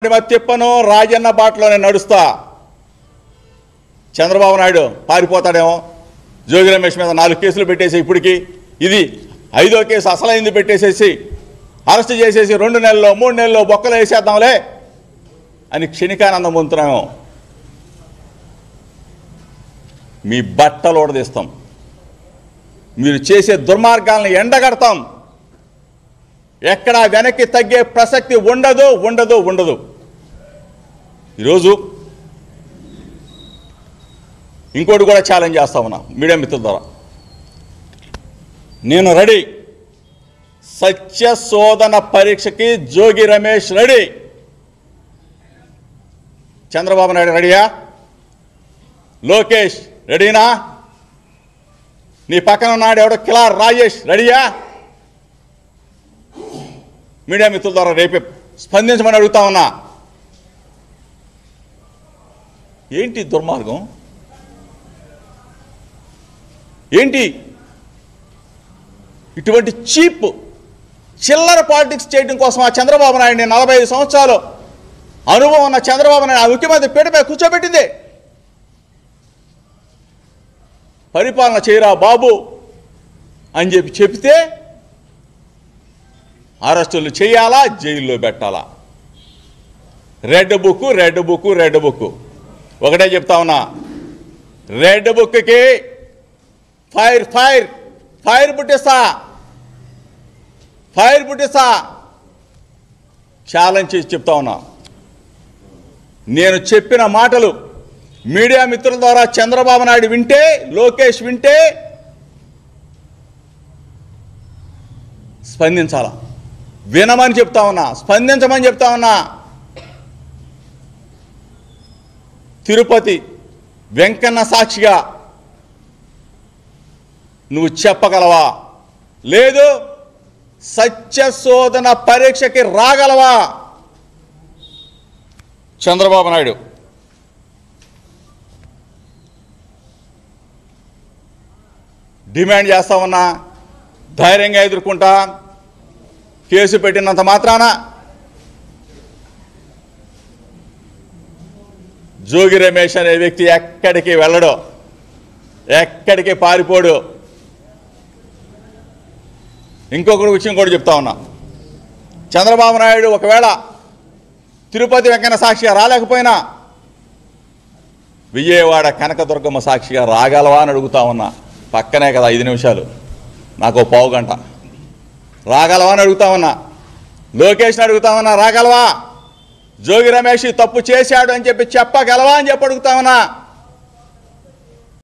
తిప్పను రాజన్న బాటలోనే నడుస్తా. చంద్రబాబు నాయుడు పారిపోతాడేమో. జోగి రమేష్ మీద 4 కేసులు పెట్టేసి ఇప్పటికి ఇది 5వ కేసు అసలైంది పెట్టేసేసి అరెస్ట్ చేసేసి 2 నెలల్లో 3 నెలల్లో బొక్కలు వేసేద్దాంలే అని క్షణికానందం పొందుతున్నాము. మీ బట్టలు ఓడదీస్తాం, మీరు చేసే దుర్మార్గాలను ఎండగడతాం. ఎక్కడా వెనక్కి తగ్గే ప్రసక్తి ఉండదు ఉండదు ఉండదు. ఈరోజు ఇంకోటి కూడా ఛాలెంజ్ చేస్తా ఉన్నా మీడియా మిత్రుల ద్వారా. నేను రెడీ. సత్య శోధన పరీక్షకి జోగి రమేష్ రెడీ. చంద్రబాబు నాయుడు రెడీయా? లోకేష్ రెడీనా? నీ పక్కన ఉన్నాడు ఎవడో కిలార్ రాజేష్ రెడీయా? మీడియా మిత్రుల ద్వారా రేపే స్పందించమని అడుగుతా ఉన్నా. ఏంటి దుర్మార్గం? ఏంటి ఇటువంటి చీప్ చిల్లర పాలిటిక్స్ చేయడం కోసం ఆ చంద్రబాబు నాయుడిని 45 సంవత్సరాలు అనుభవం ఉన్న చంద్రబాబు నాయుడు ఆ ముఖ్యమంత్రి పీటపై కూర్చోబెట్టింది. పరిపాలన చేయరా బాబు అని చెప్తే అరెస్టులు చేయాలా, జైల్లో పెట్టాలా? Red book red book red book. ఒకటే చెప్తా ఉన్నా, రెడ్ బుక్కి ఫైర్ ఫైర్ ఫైర్ పుట్టిస్తా, ఫైర్ పుట్టిస్తా ఛాలెంజ్ చేసి చెప్తా ఉన్నా. నేను చెప్పిన మాటలు మీడియా మిత్రుల ద్వారా చంద్రబాబు నాయుడు వింటే, లోకేష్ వింటే స్పందించాలా? వినమని చెప్తా ఉన్నా, స్పందించమని చెప్తా ఉన్నా. తిరుపతి వెంకన్న సాక్షిగా నువ్వు చెప్పగలవా? లేదు సత్య శోధన పరీక్షకి రాగలవా? చంద్రబాబు నాయుడు డిమాండ్ చేస్తా ఉన్నా, ధైర్యంగా ఎదుర్కొంటా. కేసు పెట్టినంత మాత్రాన జోగి రమేష్ అనే వ్యక్తి ఎక్కడికి వెళ్ళడు, ఎక్కడికి పారిపోడు. ఇంకొకటి విషయం కూడా చెప్తా ఉన్నా. చంద్రబాబు నాయుడు ఒకవేళ తిరుపతి వెంకన్న సాక్షిగా రాలేకపోయినా విజయవాడ కనకదుర్గమ్మ సాక్షిగా రాగలవా అని అడుగుతా ఉన్నా. పక్కనే కదా 5 నిమిషాలు, నాకు పావు గంట. రాగలవా అని అడుగుతా ఉన్నా. లోకేష్ని అడుగుతా ఉన్నా, రాగలవా? జోగి రమేష్ తప్పు చేశాడు అని చెప్పి చెప్పగలవా అని చెప్పి అడుగుతా ఉన్నా.